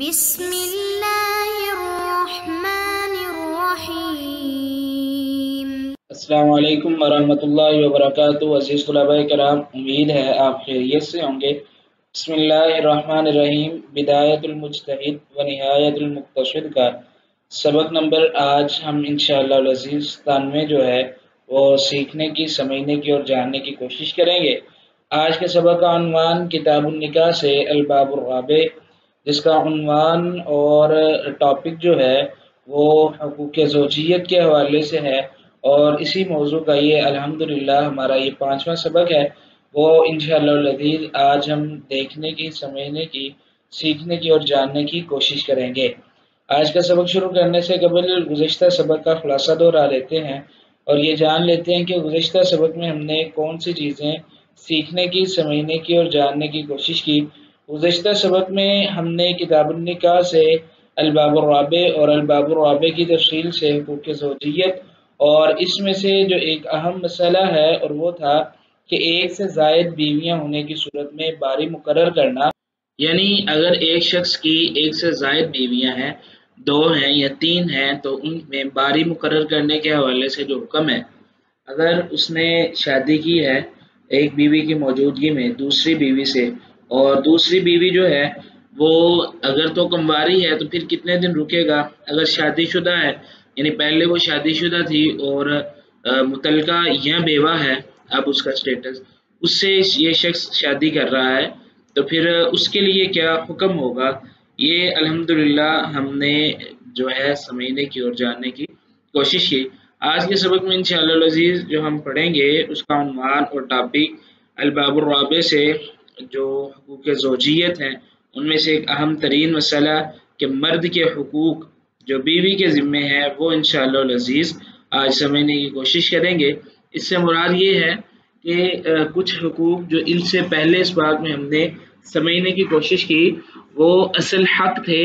بسم اللہ الرحمن الرحیم۔ السلام علیکم ورحمۃ اللہ وبرکاتہ۔ عزیز طلباء کرام، امید ہے آپ خیریت سے ہوں گے۔ بسم اللہ الرحمن الرحیم۔ بدایت المجتہد و نہایت المقتصد کا سبق نمبر آج ہم انشاءاللہ العزیز 97 جو ہے وہ سیکھنے کی، سمجھنے کی اور جاننے کی کوشش کریں گے۔ آج کے سبق کا عنوان کتاب النکاح سے الباب الرابع، جس کا عنوان اور ٹاپک جو ہے وہ حقوق زوجیت کے حوالے سے ہے، اور اسی موضوع کا یہ الحمدللہ ہمارا یہ 5واں سبق ہے۔ وہ انشاءاللہ العزیز آج ہم دیکھنے کی، سمجھنے کی، سیکھنے کی اور جاننے کی کوشش کریں گے۔ آج کا سبق شروع کرنے سے قبل گزشتہ سبق کا خلاصہ دہرا لیتے ہیں اور یہ جان لیتے ہیں کہ گزشتہ سبق میں ہم نے کون سی چیزیں سیکھنے کی، سمجھنے کی اور جاننے کی کوشش کی۔ گزشتہ سبق میں ہم نے کتاب النکاح سے الباب الرابع اور الباب الرابع کی تفصیل سے حقوق زوجیت، اور اس میں سے جو ایک اہم مسئلہ ہے اور وہ تھا کہ ایک سے زائد بیویاں ہونے کی صورت میں باری مقرر کرنا، یعنی اگر ایک شخص کی ایک سے زائد بیویاں ہیں، 2 ہیں یا 3 ہیں، تو ان میں باری مقرر کرنے کے حوالے سے جو حکم ہے، اگر اس نے شادی کی ہے ایک بیوی کی موجودگی میں دوسری بیوی سے، اور دوسری بیوی جو ہے وہ اگر تو کمواری ہے تو پھر کتنے دن رکے گا، اگر شادی شدہ ہے یعنی پہلے وہ شادی شدہ تھی اور متعلقہ یا بیوہ ہے، اب اس کا سٹیٹس، اس سے یہ شخص شادی کر رہا ہے، تو پھر اس کے لیے کیا حکم ہوگا، یہ الحمدللہ ہم نے جو ہے سمجھنے کی اور جاننے کی کوشش کی۔ آج کے سبق میں انشاءاللہ العزیز جو ہم پڑھیں گے اس کا عنوان اور ٹاپک الباب الرابع سے جو حقوق زوجیت ہیں ان میں سے ایک اہم ترین مسئلہ کہ مرد کے حقوق جو بیوی کے ذمے ہیں وہ انشاءاللہ العزیز آج سمجھنے کی کوشش کریں گے۔ اس سے مراد یہ ہے کہ کچھ حقوق جو ان سے پہلے اس بات میں ہم نے سمجھنے کی کوشش کی وہ اصل حق تھے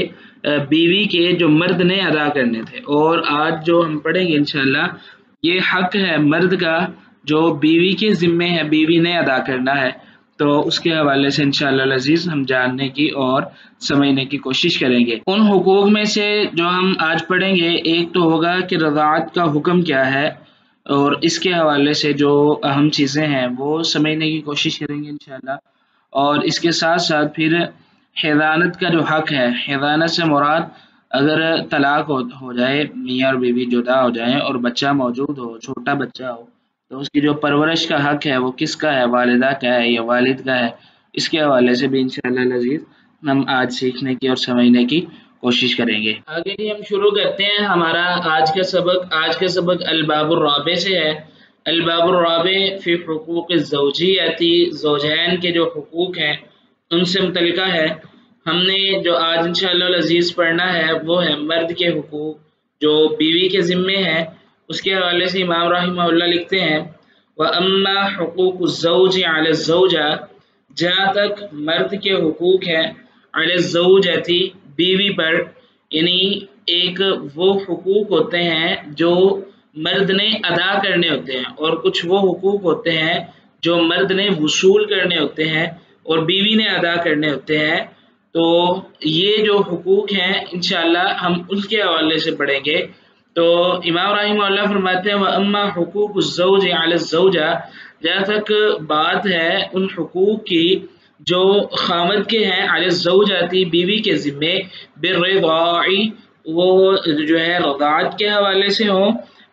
بیوی کے جو مرد نے ادا کرنے تھے، اور آج جو ہم پڑھیں گے انشاءاللہ یہ حق ہے مرد کا جو بیوی کے ذمے ہے، بیوی نے ادا کرنا ہے، تو اس کے حوالے سے انشاءاللہ العزیز ہم جاننے کی اور سمجھنے کی کوشش کریں گے۔ ان حقوق میں سے جو ہم آج پڑھیں گے ایک تو ہوگا کہ رضاعت کا حکم کیا ہے، اور اس کے حوالے سے جو اہم چیزیں ہیں وہ سمجھنے کی کوشش کریں گے انشاءاللہ، اور اس کے ساتھ ساتھ پھر حضانت کا جو حق ہے، حضانت سے مراد اگر طلاق ہو جائے، میاں اور بیوی جدا ہو جائیں اور بچہ موجود ہو، چھوٹا بچہ ہو، تو اس کی جو پرورش کا حق ہے وہ کس کا ہے، والدہ کا ہے یا والد کا ہے، اس کے حوالے سے بھی انشاءاللہ العزیز ہم آج سیکھنے کی اور سمجھنے کی کوشش کریں گے۔ آگے ہم شروع کرتے ہیں ہمارا آج کا سبق۔ آج کا سبق الباب الرابع سے ہے۔ الباب الرابع فی حقوق الزوجیتی، زوجین کے جو حقوق ہیں ان سے متعلقہ ہے۔ ہم نے جو آج انشاءاللہ العزیز پڑھنا ہے وہ ہے مرد کے حقوق جو بیوی کے ذمے ہیں۔ اس کے حوالے سے امام رحمہ اللہ لکھتے ہیں وَأَمَّا حُقُوقُ الزَّوْجِ عَلَى الزَّوْجَةِ، جہاں تک مرد کے حقوق ہیں علی الزوجۃ، بیوی پر، یعنی ایک وہ حقوق ہوتے ہیں جو مرد نے ادا کرنے ہوتے ہیں، اور کچھ وہ حقوق ہوتے ہیں جو مرد نے وصول کرنے ہوتے ہیں اور بیوی نے ادا کرنے ہوتے ہیں۔ تو یہ جو حقوق ہیں انشاءاللہ ہم ان کے حوالے سے پڑھیں گے۔ تو امام رحمہ اللہ فرماتے ہیں وَأَمَّا حُقُوقُ الزَّوْجِ عَلَى الزَّوْجَةِ، جہاں تک بات ہے ان حقوق کی جو خامد کے ہیں علی الزوجۃ، بیوی کے ذمے، بالرضاع، وہ جو ہے رضاعت کے حوالے سے ہوں،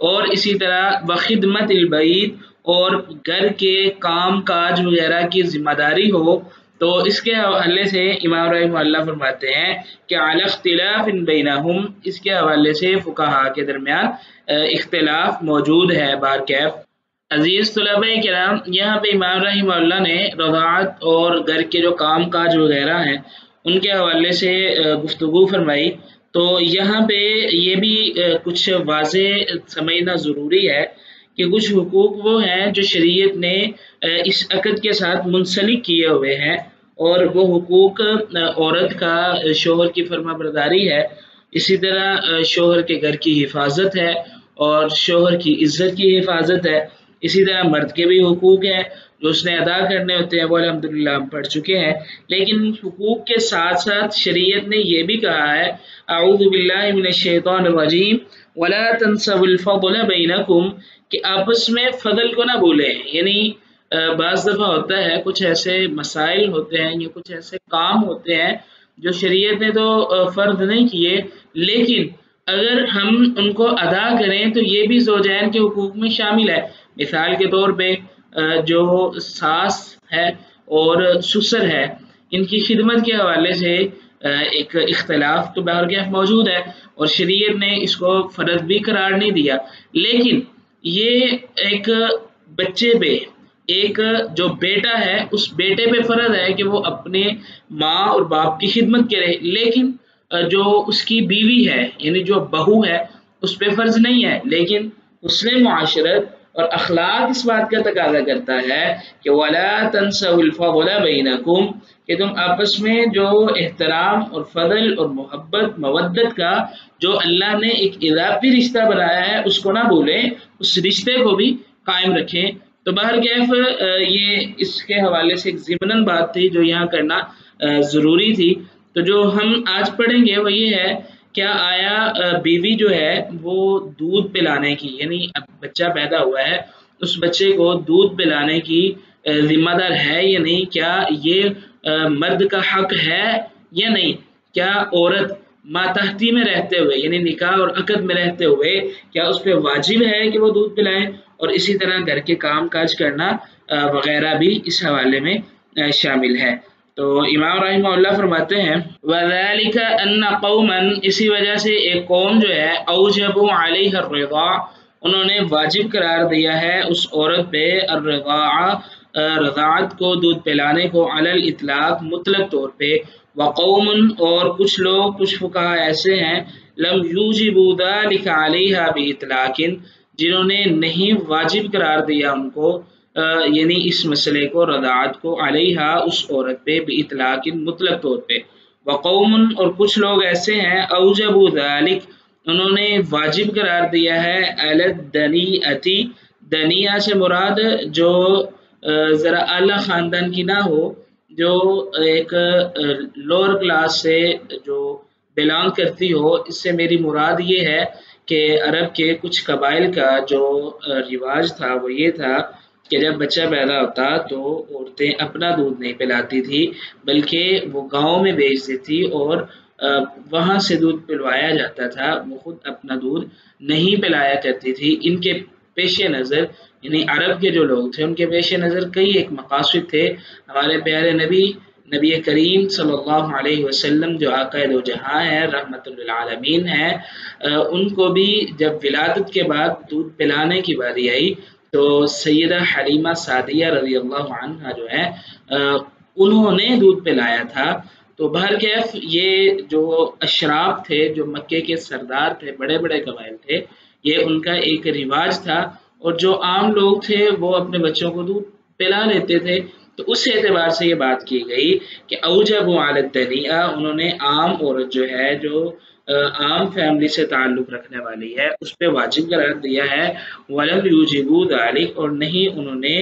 اور اسی طرح بخدمت البیت، اور گھر کے کام کاج وغیرہ کی ذمہ داری ہو۔ تو اس کے حوالے سے امام رحمہ اللہ فرماتے ہیں کہ علی اختلاف بینہم، اس کے حوالے سے فقہاء کے درمیان اختلاف موجود ہے بارکیف۔ عزیز طلباء کرام، یہاں پہ امام رحمہ اللہ نے رضاعت اور گھر کے جو کام کاج وغیرہ ہیں ان کے حوالے سے گفتگو فرمائی، تو یہاں پہ یہ بھی کچھ واضح سمجھنا ضروری ہے کہ کچھ حقوق وہ ہیں جو شریعت نے اس عقد کے ساتھ منسلک کیے ہوئے ہیں، اور وہ حقوق عورت کا شوہر کی فرما برداری ہے، اسی طرح شوہر کے گھر کی حفاظت ہے اور شوہر کی عزت کی حفاظت ہے، اسی طرح مرد کے بھی حقوق ہیں جو اس نے ادا کرنے ہوتے ہیں وہ الحمدللہ ہم پڑھ چکے ہیں، لیکن حقوق کے ساتھ ساتھ شریعت نے یہ بھی کہا ہے اعوذ باللہ من الشیطان الرجیم ولا تنسوا الفضل بینکم، کہ آپس میں فضل کو نہ بھولیں. یعنی بعض دفعہ ہوتا ہے کچھ ایسے مسائل ہوتے ہیں یا کچھ ایسے کام ہوتے ہیں جو شریعت نے تو فرض نہیں کیے، لیکن اگر ہم ان کو ادا کریں تو یہ بھی زوجین کے حقوق میں شامل ہے. مثال کے طور پہ جو ساس ہے اور سسر ہے، ان کی خدمت کے حوالے سے ایک اختلاف تو بہرکیف موجود ہے اور شریعت نے اس کو فرض بھی قرار نہیں دیا، لیکن یہ ایک بچے پہ، ایک جو بیٹا ہے اس بیٹے پہ فرض ہے کہ وہ اپنے ماں اور باپ کی خدمت کرے، لیکن جو اس کی بیوی ہے یعنی جو بہو ہے اس پہ فرض نہیں ہے. لیکن حسن معاشرت اور اخلاق اس بات کا تقاضا کرتا ہے کہ وَلَا تَنْسَوْا الْفَضْلَ بَيْنَكُمْ، کہ تم آپس میں جو احترام اور فضل اور محبت مودت کا جو اللہ نے ایک اضافی رشتہ بنایا ہے اس کو نہ بھولیں، اس رشتے کو بھی قائم رکھیں. تو بہرکیف یہ اس کے حوالے سے ایک ضمناً بات تھی جو یہاں کرنا ضروری تھی. تو جو ہم آج پڑھیں گے وہ یہ ہے کیا آیا بیوی جو ہے وہ دودھ پلانے کی، یعنی اب بچہ پیدا ہوا ہے اس بچے کو دودھ پلانے کی ذمہ دار ہے یا نہیں، کیا یہ مرد کا حق ہے یا نہیں، کیا عورت ماتحتی میں رہتے ہوئے یعنی نکاح اور عقد میں رہتے ہوئے کیا اس پہ واجب ہے کہ وہ دودھ پلائے، اور اسی طرح گھر کے کام کاج کرنا وغیرہ بھی اس حوالے میں شامل ہے. تو امام رحمہ اللہ فرماتے ہیں وَذَلِكَ أَنَّ قَوْمًا، اسی وجہ سے ایک قوم جو ہے أَوْجَبُوا عَلَيْهَا الرِّضَاعَ، انہوں نے واجب قرار دیا ہے اس عورت پہ الرضاعہ رضاعت کو، دودھ پلانے کو، علی الاطلاق مطلق طور پہ. وقوم، اور کچھ لوگ کچھ فقہا ایسے ہیں لم یوجبوا ذلك علیہا باطلاق، جنہوں نے نہیں واجب قرار دیا ان کو یعنی اس مسئلے کو رضاعت کو علیہا اس عورت پہ باطلاق مطلق طور پہ. وقوم، اور کچھ لوگ ایسے ہیں اوجبوا ذلك، انہوں نے واجب قرار دیا ہے علی الدنیۃ، دنیہ سے مراد جو ذرا اعلیٰ خاندان کی نہ ہو، جو ایک لوور کلاس سے جو بلانگ کرتی ہو. اس سے میری مراد یہ ہے کہ عرب کے کچھ قبائل کا جو رواج تھا وہ یہ تھا کہ جب بچہ پیدا ہوتا تو عورتیں اپنا دودھ نہیں پلاتی تھی بلکہ وہ گاؤں میں بیچتی تھی اور وہاں سے دودھ پلوایا جاتا تھا، وہ خود اپنا دودھ نہیں پلایا کرتی تھی. ان کے پیش نظر یعنی عرب کے جو لوگ تھے ان کے پیش نظر کئی ایک مقاصد تھے. ہمارے پیارے نبی کریم صلی اللہ علیہ وسلم جو آقا دو جہاں ہیں، رحمت للعالمین ہیں، ان کو بھی جب ولادت کے بعد دودھ پلانے کی باری آئی تو سیدہ حلیمہ سعدیہ رضی اللہ عنہا جو ہے انہوں نے دودھ پلایا تھا. تو بہرکیف یہ جو اشراف تھے، جو مکے کے سردار تھے، بڑے بڑے قبائل تھے، یہ ان کا ایک رواج تھا، اور جو عام لوگ تھے وہ اپنے بچوں کو دودھ پلا لیتے تھے. تو اس اعتبار سے یہ بات کی گئی کہ اوجبوا علی الدنیہ، انہوں نے عام عورت جو ہے جو عام فیملی سے تعلق رکھنے والی ہے اس پہ واجب قرار دیا ہے. ولم یوجبوا ذلک، اور نہیں انہوں نے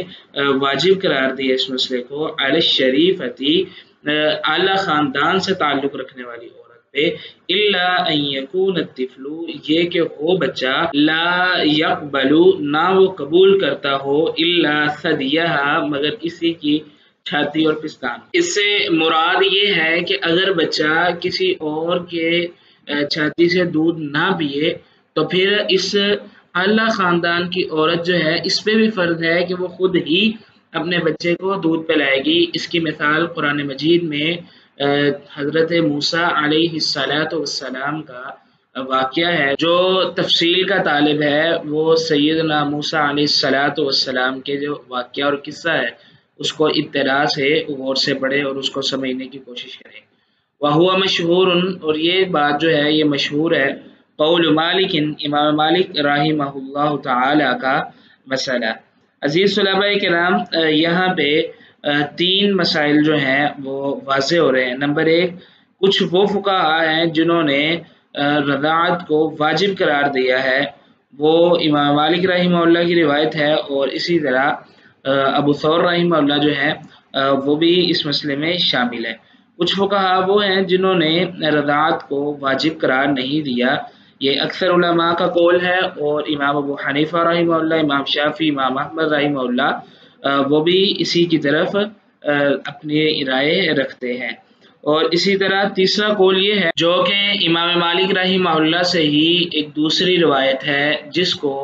واجب قرار دیا اس مسئلے کو علی الشریفۃ، اعلیٰ خاندان سے تعلق رکھنے والی عورت پہ، الا ان یکون الطفل، یہ کہ ہو بچہ لا یقبل، نہ وہ قبول کرتا ہو الا ثدیہا، مگر اسی کی چھاتی اور پستان. اس سے مراد یہ ہے کہ اگر بچہ کسی اور کے چھاتی سے دودھ نہ پیے تو پھر اس اعلیٰ خاندان کی عورت جو ہے اس پہ بھی فرض ہے کہ وہ خود ہی اپنے بچے کو دودھ پلائے گی. اس کی مثال قرآن مجید میں حضرت موسیٰ علیہ السلام کا واقعہ ہے. جو تفصیل کا طالب ہے وہ سیدنا موسیٰ علیہ السلام کے جو واقعہ اور قصہ ہے اس کو ابتدا سے غور سے پڑھے اور اس کو سمجھنے کی کوشش کرے. وَهُوَ مَشْهُورٌ، اور یہ بات جو ہے یہ مشہور ہے، قول مالک، امام مالک رحمہ اللہ تعالی کا مسئلہ. عزیز طلباء کرام، یہاں پہ تین مسائل جو ہیں وہ واضح ہو رہے ہیں. نمبر ایک، کچھ وہ فقہاء ہیں جنہوں نے رضاعت کو واجب قرار دیا ہے، وہ امام مالک رحمہ اللہ کی روایت ہے، اور اسی طرح ابو ثور رحمہ اللہ جو ہے وہ بھی اس مسئلے میں شامل ہے۔ کچھ فقہا وہ ہیں جنہوں نے رضاعت کو واجب قرار نہیں دیا، یہ اکثر علماء کا قول ہے، اور امام ابو حنیفہ رحمہ اللہ، امام شافعی، امام احمد رحمہ اللہ وہ بھی اسی کی طرف اپنی رائے رکھتے ہیں۔ اور اسی طرح تیسرا قول یہ ہے جو کہ امام مالک رحمہ اللہ سے ہی ایک دوسری روایت ہے، جس کو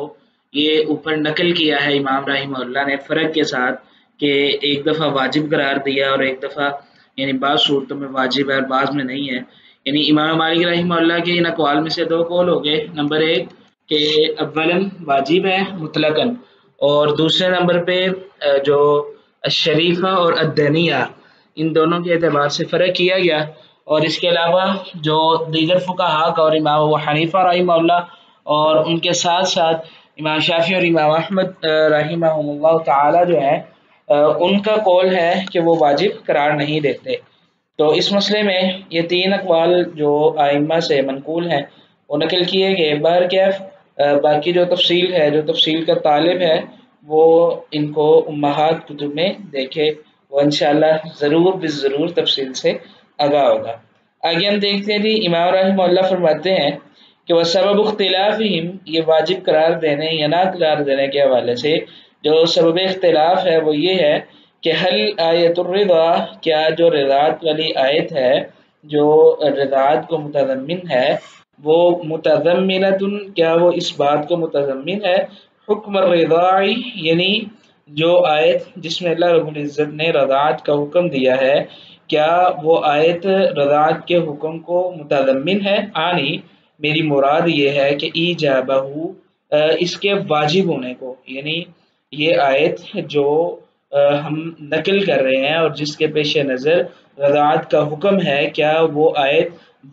یہ اوپر نقل کیا ہے امام رحمہ اللہ نے فرق کے ساتھ، کہ ایک دفعہ واجب قرار دیا اور ایک دفعہ یعنی بعض صورتوں میں واجب ہے اور بعض میں نہیں ہے۔ یعنی امام مالک رحمہ اللہ کے ان اقوال میں سے دو قول ہو گئے، نمبر ایک کہ اولاً واجب ہے مطلقاً، اور دوسرے نمبر پہ جو الشریفہ اور الدنیہ ان دونوں کے اعتبار سے فرق کیا گیا۔ اور اس کے علاوہ جو دیگر فقہا کا اور امام ابو حنیفہ رحمہ اللہ اور ان کے ساتھ ساتھ امام شافعی اور امام احمد رحمہم اللہ تعالی جو ہے ان کا قول ہے کہ وہ واجب قرار نہیں دیتے۔ تو اس مسئلے میں یہ تین اقوال جو ائمہ سے منقول ہیں وہ نقل کیے گئے۔ بہرکیف باقی جو تفصیل ہے، جو تفصیل کا طالب ہے وہ ان کو امہات کتب میں دیکھے، وہ انشاءاللہ ضرور بالضرور تفصیل سے آگاہ ہوگا۔ آگے ہم دیکھتے ہیں جی، امام رحمہ اللہ فرماتے ہیں کہ وہ سبب اختلافہم، یہ واجب قرار دینے یا نہ قرار دینے کے حوالے سے جو سبب اختلاف ہے وہ یہ ہے کہ حل آیت الرضا، کیا جو رضاعت والی آیت ہے جو رضاعت کو متضمن ہے وہ متضمنۃ، کیا وہ اس بات کو متضمن ہے حکم الرضاعی، یعنی جو آیت جس میں اللہ رب العزت نے رضاعت کا حکم دیا ہے کیا وہ آیت رضاعت کے حکم کو متضمن ہے؟ آنی میری مراد یہ ہے کہ ایجابہ اس کے واجب ہونے کو، یعنی یہ آیت جو ہم نقل کر رہے ہیں اور جس کے پیش نظر رضاعت کا حکم ہے، کیا وہ آیت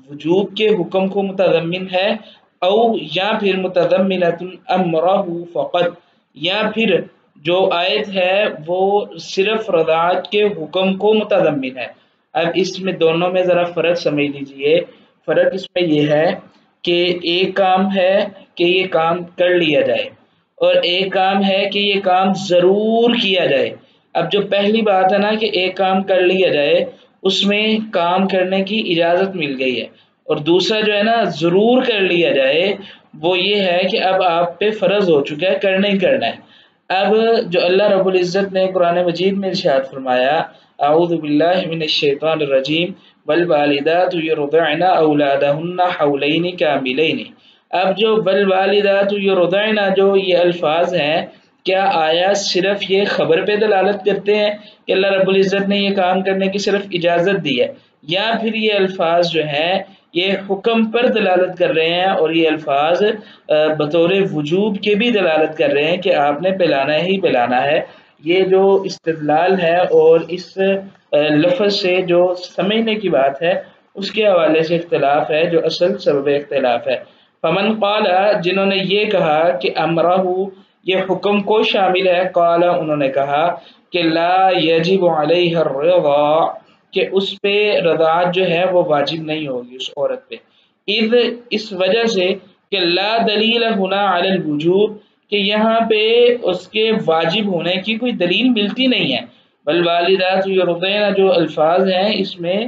وجوب کے حکم کو متضمن ہے، او یا پھر متضمنۃ امرہ فقط، یا پھر جو آیت ہے وہ صرف رضاعت کے حکم کو متضمن ہے۔ اب اس میں دونوں میں ذرا فرق سمجھ لیجئے۔ فرق اس میں یہ ہے کہ ایک کام ہے کہ یہ کام کر لیا جائے، اور ایک کام ہے کہ یہ کام ضرور کیا جائے۔ اب جو پہلی بات ہے نا کہ ایک کام کر لیا جائے، اس میں کام کرنے کی اجازت مل گئی ہے، اور دوسرا جو ہے نا ضرور کر لیا جائے وہ یہ ہے کہ اب آپ پہ فرض ہو چکا ہے، کرنا ہی کرنا ہے۔ اب جو اللہ رب العزت نے قرآن مجید میں ارشاد فرمایا اعوذ باللہ من الشیطان الرجیم والوالدات یرضعن اولادہن حولین کاملین، اب جو والوالدات یرضعن جو یہ الفاظ ہیں، کیا آیا صرف یہ خبر پہ دلالت کرتے ہیں کہ اللہ رب العزت نے یہ کام کرنے کی صرف اجازت دی ہے، یا پھر یہ الفاظ جو ہیں یہ حکم پر دلالت کر رہے ہیں، اور یہ الفاظ بطور وجوب کے بھی دلالت کر رہے ہیں کہ آپ نے پلانا ہی پلانا ہے؟ یہ جو استدلال ہے اور اس لفظ سے جو سمجھنے کی بات ہے اس کے حوالے سے اختلاف ہے، جو اصل سبب اختلاف ہے۔ فمن قال، جنہوں نے یہ کہا کہ امرہ یہ حکم کو شامل ہے، قال انہوں نے کہا کہ لا یجب علیہ الرضا، کہ اس پہ رضاعت جو ہے وہ واجب نہیں ہوگی اس عورت پہ، اذ اس وجہ سے کہ لا دلیل ہونا علی الوجوب، کہ یہاں پہ اس کے واجب ہونے کی کوئی دلیل ملتی نہیں ہے۔ والوالدات یرضعن جو الفاظ ہیں اس میں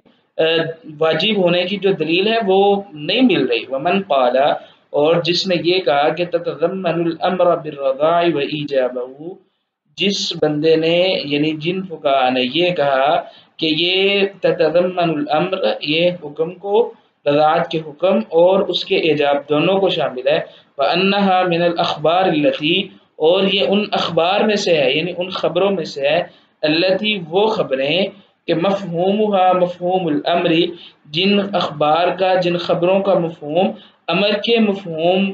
واجب ہونے کی جو دلیل ہے وہ نہیں مل رہی۔ ومن قال، اور جس نے یہ کہا کہ تتضمن الامر بالرضاع وایجابہ، جس بندے نے یعنی جن فقہا نے یہ کہا کہ یہ تتضمن الامر یہ حکم کو، رضاعت کے حکم اور اس کے ایجاب دونوں کو شامل ہے، وانہا من الاخبار التي، اور یہ ان اخبار میں سے ہے یعنی ان خبروں میں سے ہے، التي وہ خبریں کہ مفہومها مفہوم الامر، جن اخبار کا جن خبروں کا مفہوم امر کے مفہوم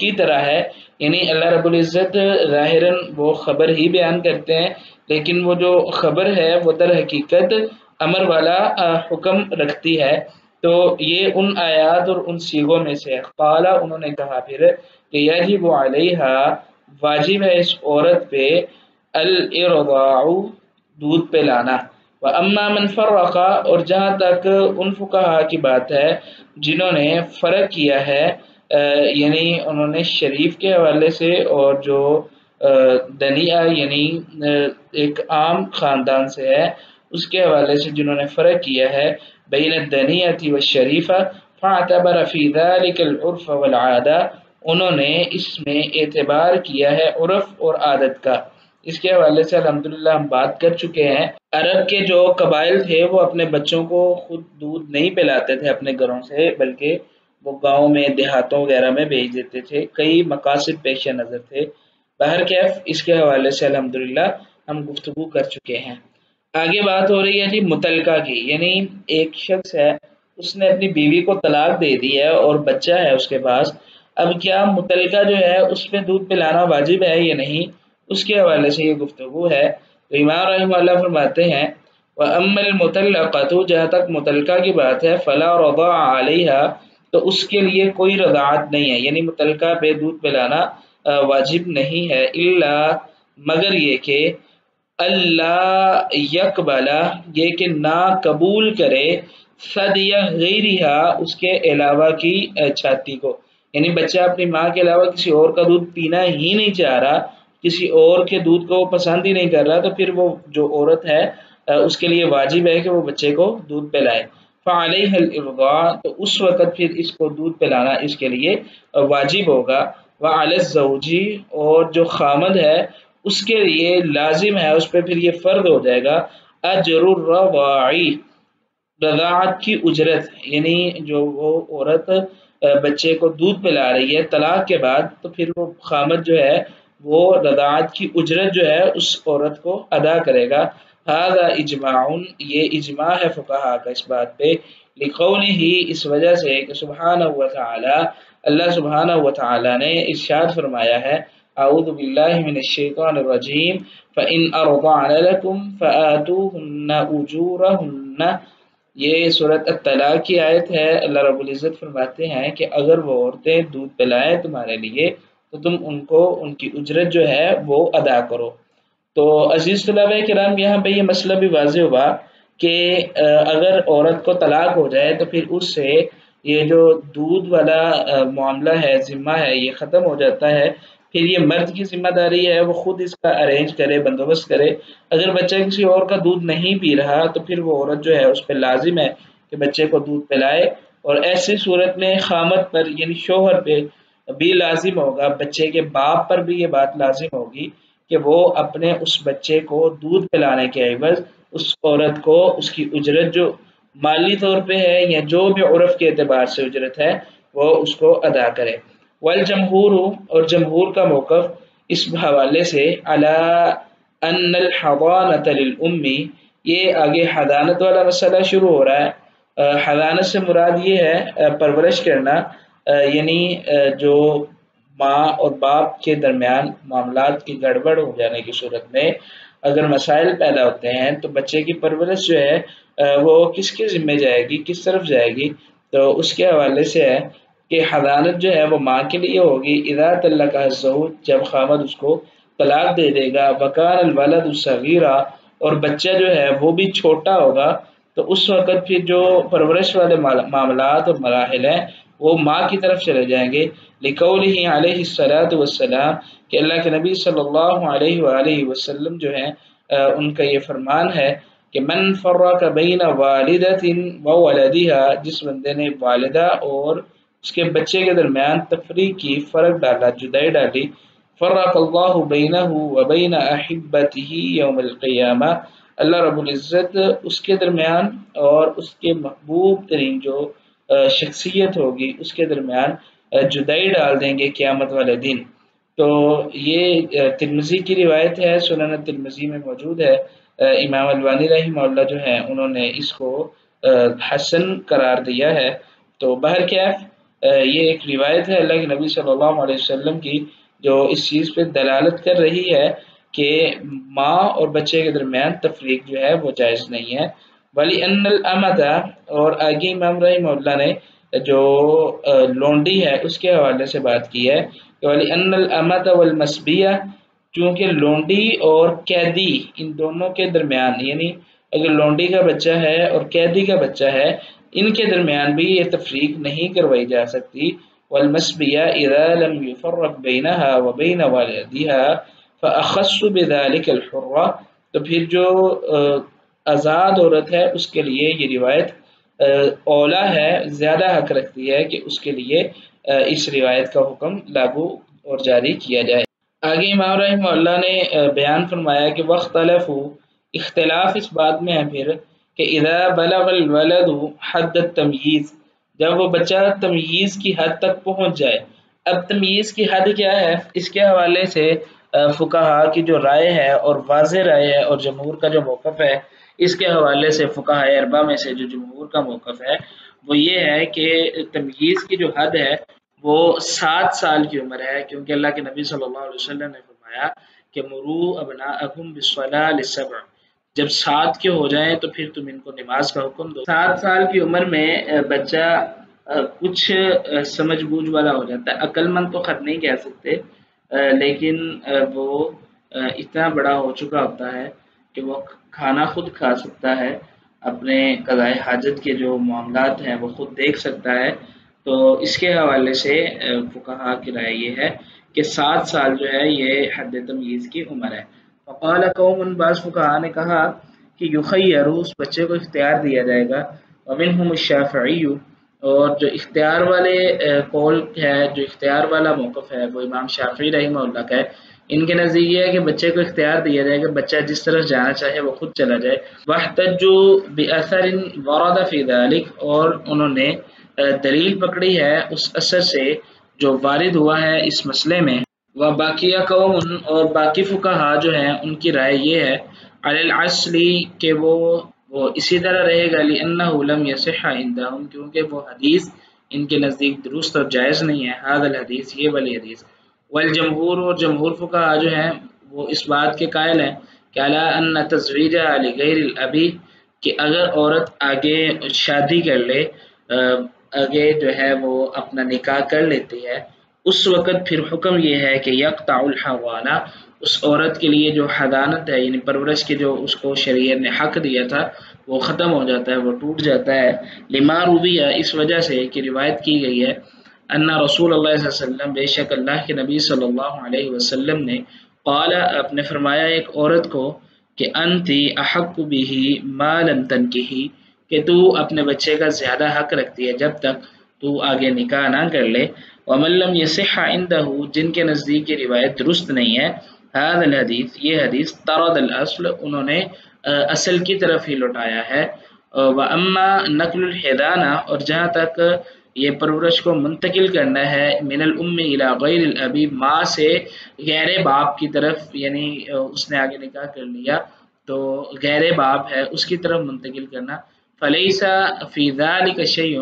کی طرح ہے، یعنی اللہ رب العزت ظاہراً وہ خبر ہی بیان کرتے ہیں لیکن وہ جو خبر ہے وہ در حقیقت امر والا حکم رکھتی ہے، تو یہ ان آیات اور ان صیغوں میں سے ہے۔ قال انہوں نے کہا پھر کہ یجب علیہا واجب ہے اس عورت پہ الارضاع دودھ پلانا، واما من فرق، اور جہاں تک ان فقہا کی بات ہے جنہوں نے فرق کیا ہے یعنی انہوں نے شریف کے حوالے سے اور جو دنیا یعنی ایک عام خاندان سے ہے، اس کے حوالے سے جنہوں نے فرق کیا ہے بین الدنیۃ والشریفہ فاعتبر فی ذلک العرف والعادہ، انہوں نے اس میں اعتبار کیا ہے عرف اور عادت کا۔ اس کے حوالے سے الحمدللہ ہم بات کر چکے ہیں، عرب کے جو قبائل تھے وہ اپنے بچوں کو خود دودھ نہیں پلاتے تھے اپنے گھروں سے، بلکہ وہ گاؤں میں دیہاتوں وغیرہ میں بھیج دیتے تھے، کئی مقاصد پیش نظر تھے۔ بہرکیف اس کے حوالے سے الحمدللہ ہم گفتگو کر چکے ہیں۔ آگے بات ہو رہی ہے جی متلقہ کی، یعنی ایک شخص ہے اس نے اپنی بیوی کو طلاق دے دی ہے اور بچہ ہے اس کے پاس، اب کیا متلقہ جو ہے اس پہ دودھ پلانا واجب ہے یا نہیں، اس کے حوالے سے یہ گفتگو ہے۔ تو امام رحمہ اللہ فرماتے ہیں وَأَمَّا الْمُطَلَّقَةُ، جہاں تک متلقہ کی بات ہے، فَلَا رَضَاعَ عَلَيْهَا، تو اس کے لیے کوئی رضاعت نہیں ہے، یعنی متلقہ پہ دودھ پلانا واجب نہیں ہے، الا مگر یہ کہ اللہ یقبلا، یہ کہ نہ قبول کرے، ثدی غیرہا، اس کے علاوہ کی چھاتی کو، یعنی بچہ اپنی ماں کے علاوہ کسی اور کا دودھ پینا ہی نہیں چاہ رہا، کسی اور کے دودھ کو وہ پسند ہی نہیں کر رہا، تو پھر وہ جو عورت ہے اس کے لیے واجب ہے کہ وہ بچے کو دودھ پلائے۔ فعلیہ الارضاع، تو اس وقت پھر اس کو دودھ پلانا اس کے لیے واجب ہوگا۔ وعلی الزوج، اور جو خامد ہے اس کے لیے لازم ہے، اس پہ پھر یہ فرض ہو جائے گا اجر الرضاعی، رضاعت کی اجرت، یعنی جو وہ عورت بچے کو دودھ پلا رہی ہے طلاق کے بعد، تو پھر وہ خامد جو ہے وہ رضاعت کی اجرت جو ہے اس عورت کو ادا کرے گا۔ ھذا اجماع، یہ اجماع ہے فقہا کا اس بات پہ، لقولہ، اس وجہ سے کہ سبحانہ وتعالی، اللہ سبحانہ وتعالی نے ارشاد فرمایا ہے اعوذ باللہ من الشیطان الرجیم فإن أرضعن لكم فآتوهن أجورهن، یہ سورۃ الطلاق کی آیت ہے۔ اللہ رب العزت فرماتے ہیں کہ اگر وہ عورتیں دودھ پلائیں تمہارے لیے تو تم ان کو ان کی اجرت جو ہے وہ ادا کرو۔ تو عزیز طلباء کرام، یہاں پہ یہ مسئلہ بھی واضح ہوا کہ اگر عورت کو طلاق ہو جائے تو پھر اس سے یہ جو دودھ والا معاملہ ہے، ذمہ ہے، یہ ختم ہو جاتا ہے، پھر یہ مرد کی ذمہ داری ہے وہ خود اس کا ارینج کرے، بندوبست کرے۔ اگر بچہ کسی اور کا دودھ نہیں پی رہا تو پھر وہ عورت جو ہے اس پہ لازم ہے کہ بچے کو دودھ پلائے، اور ایسی صورت میں خامد پر یعنی شوہر پہ بھی لازم ہوگا، بچے کے باپ پر بھی یہ بات لازم ہوگی کہ وہ اپنے اس بچے کو دودھ پلانے کے عوض اس عورت کو اس کی اجرت جو مالی طور پہ ہے یا جو بھی عرف کے اعتبار سے اجرت ہے وہ اس کو ادا کرے۔ والجمہور، اور جمہور کا موقف اس حوالے سے علی ان الحضانۃ للام، یہ آگے حضانت والا مسئلہ شروع ہو رہا ہے۔ حضانت سے مراد یہ ہے پرورش کرنا، یعنی جو ماں اور باپ کے درمیان معاملات کی گڑبڑ ہو جانے کی صورت میں اگر مسائل پیدا ہوتے ہیں تو بچے کی پرورش جو ہے وہ کس کے ذمہ جائے گی، کس طرف جائے گی، تو اس کے حوالے سے ہے کہ حضانت جو ہے وہ ماں کے لیے ہوگی اذا طلق الزوج، جب خامد اس کو طلاق دے دے گا، وکان الولد صغیرا، اور بچہ جو ہے وہ بھی چھوٹا ہوگا، تو اس وقت پھر جو پرورش والے معاملات اور مراحل ہیں وہ ماں کی طرف چلے جائیں گے، لقولہ علیہ الصلاۃ والسلام، کہ اللہ کے نبی صلی اللہ علیہ وآلہ وسلم جو ہیں ان کا یہ فرمان ہے کہ من فرق بین والدۃ وولدها، جس بندے نے والدہ اور اس کے بچے کے درمیان تفریق کی، فرق ڈالا، جدائی ڈالی، فرق اللہ بینہ وبین احبتہ یوم القیامہ، اللہ رب العزت اس کے درمیان اور اس کے محبوب ترین جو شخصیت ہوگی اس کے درمیان جدائی ڈال دیں گے قیامت والے دن۔ تو یہ ترمذی کی روایت ہے، سنن ترمذی میں موجود ہے، امام البانی رحمہ اللہ جو ہیں انہوں نے اس کو حسن قرار دیا ہے۔ تو بہرکیف یہ ایک روایت ہے اللہ کے نبی صلی اللہ علیہ وسلم کی جو اس چیز پہ دلالت کر رہی ہے کہ ماں اور بچے کے درمیان تفریق جو ہے وہ جائز نہیں ہے۔ ولی ان الامۃ، اور آگے امام رحمہ اللہ نے جو لونڈی ہے اس کے حوالے سے بات کی ہے کہ ولی ان الامۃ والمسبیہ، چونکہ لونڈی اور قیدی ان دونوں کے درمیان، یعنی اگر لونڈی کا بچہ ہے اور قیدی کا بچہ ہے ان کے درمیان بھی یہ تفریق نہیں کروائی جا سکتی۔ والمسبیہ اذا لم يفرق بینها وبین والدها فأخص بذلك الحرة، تو پھر جو آزاد عورت ہے اس کے لیے یہ روایت اولا ہے، زیادہ حق رکھتی ہے کہ اس کے لیے اس روایت کا حکم لاگو اور جاری کیا جائے۔ آگے امام رحمہ اللہ نے بیان فرمایا کہ واختلفوا، اختلاف اس بات میں ہے پھر کہ اذا بلغ الولد حد التمییز، جب وہ بچہ تمییز کی حد تک پہنچ جائے۔ اب تمییز کی حد کیا ہے، اس کے حوالے سے فقہا کی جو رائے ہے اور واضح رائے ہے اور جمہور کا جو موقف ہے، اس کے حوالے سے فقہاء اربعہ میں سے جو جمہور کا موقف ہے وہ یہ ہے کہ تمییز کی جو حد ہے وہ 7 سال کی عمر ہے، کیونکہ اللہ کے نبی صلی اللہ علیہ وسلم نے فرمایا کہ مروا ابناءکم بالصلاۃ لسبع، جب 7 کے ہو جائیں تو پھر تم ان کو نماز کا حکم دو۔ 7 سال کی عمر میں بچہ کچھ سمجھ بوجھ والا ہو جاتا ہے، عقل مند تو خط نہیں کہہ سکتے، لیکن وہ اتنا بڑا ہو چکا ہوتا ہے کہ وہ کھانا خود کھا سکتا ہے، اپنے قضائے حاجت کے جو معاملات ہیں وہ خود دیکھ سکتا ہے۔ تو اس کے حوالے سے فقہا کی رائے یہ ہے کہ 7 سال جو ہے یہ حد تمییز کی عمر ہے۔ فقال قوم، بعض فقہا نے کہا کہ یخیر، اس بچے کو اختیار دیا جائے گا، ومنہم الشافعی، اور جو اختیار والے قول ہے، جو اختیار والا موقف ہے وہ امام شافعی رحمہ اللہ کا ہے۔ ان کے نزدیک یہ ہے کہ بچے کو اختیار دیا جائے کہ بچہ جس طرف جانا چاہے وہ خود چلا جائے۔ واحتجوا بأثر ورد فی ذلک، اور انہوں نے دلیل پکڑی ہے اس اثر سے جو وارد ہوا ہے اس مسئلے میں۔ وباقیہ قوم، اور باقی فقہا جو ہیں ان کی رائے یہ ہے علی الاصل کہ وہ اسی طرح رہے گا، لأنہ لم یصح عندهم، کیونکہ وہ حدیث ان کے نزدیک درست اور جائز نہیں ہے، هذا الحدیث، یہ والی حدیث۔ والجمہور، اور جمہور فقہا جو ہیں وہ اس بات کے قائل ہیں کہ علی ان تزویجہ لغیر الابی، کہ اگر عورت آگے شادی کر لے، آگے جو ہے وہ اپنا نکاح کر لیتی ہے، اس وقت پھر حکم یہ ہے کہ یقطع الحوانہ، اس عورت کے لیے جو حضانت ہے یعنی پرورش کے جو اس کو شریعت نے حق دیا تھا وہ ختم ہو جاتا ہے، وہ ٹوٹ جاتا ہے۔ لما رویہ، اس وجہ سے کہ روایت کی گئی ہے، ان رسول اللہ صلی اللہ علیہ وسلم، بے شک اللہ کے نبی صلی اللہ علیہ وسلم نے، قال، اپنے فرمایا ایک عورت کو کہ انتی احق بہ ما لم تنکحی، کہ تو اپنے بچے کا زیادہ حق رکھتی ہے جب تک تو آگے نکاح نہ کر لے۔ ومن لم یصح عنده، جن کے نزدیک یہ روایت درست نہیں ہے، هذا الحدیث، یہ حدیث، طرد الاصل، انہوں نے اصل کی طرف ہی لوٹایا ہے۔ واما نقل الحضانہ، اور جہاں تک یہ پرورش کو منتقل کرنا ہے، من الام الی غیر الابی، ماں سے غیر باپ کی طرف، یعنی اس نے آگے نکاح کر لیا تو غیر باپ ہے اس کی طرف منتقل کرنا، فلیس فی ذلک شیء،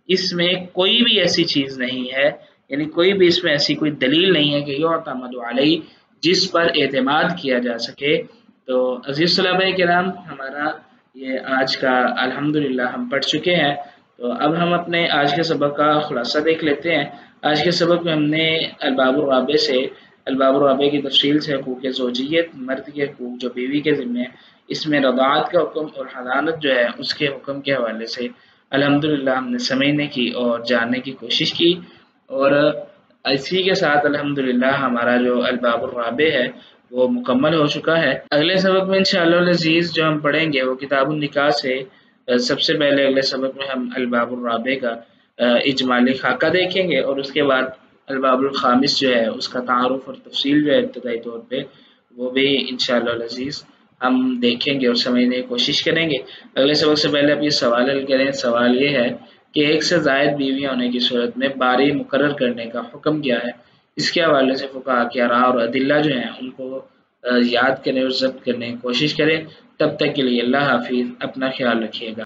اس میں کوئی بھی ایسی چیز نہیں ہے، یعنی کوئی بھی اس میں ایسی کوئی دلیل نہیں ہے کہ یعتمد علیہ، جس پر اعتماد کیا جا سکے۔ تو عزیز طلباء کرام، ہمارا یہ آج کا الحمدللہ ہم پڑھ چکے ہیں، تو اب ہم اپنے آج کے سبق کا خلاصہ دیکھ لیتے ہیں۔ آج کے سبق میں ہم نے الباب الرابع سے، الباب الرابع کی تفصیل سے حقوق زوجیت، مرد کے حقوق جو بیوی کے ذمہ ہے، اس میں رضاعت کا حکم اور حضانت جو ہے اس کے حکم کے حوالے سے الحمدللہ ہم نے سمجھنے کی اور جاننے کی کوشش کی، اور اسی کے ساتھ الحمدللہ ہمارا جو الباب الرابع ہے وہ مکمل ہو چکا ہے۔ اگلے سبق میں انشاءاللہ العزیز جو ہم پڑھیں گے وہ کتاب النکاح سے، سب سے پہلے اگلے سبق میں ہم الباب الرابع کا اجمالی خاکہ دیکھیں گے، اور اس کے بعد الباب الخامس جو ہے اس کا تعارف اور تفصیل جو ہے ابتدائی طور پہ وہ بھی انشاءاللہ العزیز ہم دیکھیں گے اور سمجھنے کی کوشش کریں گے۔ اگلے سبق سے پہلے آپ یہ سوال حل کریں۔ سوال یہ ہے کہ ایک سے زائد بیویاں ہونے کی صورت میں باری مقرر کرنے کا حکم کیا ہے؟ اس کے حوالے سے فقہا کی آراء اور ادلہ جو ہیں ان کو یاد کریں اور ضبط کرنے کی کوشش کریں۔ تب تک کے لیے اللہ حافظ، اپنا خیال رکھیے گا۔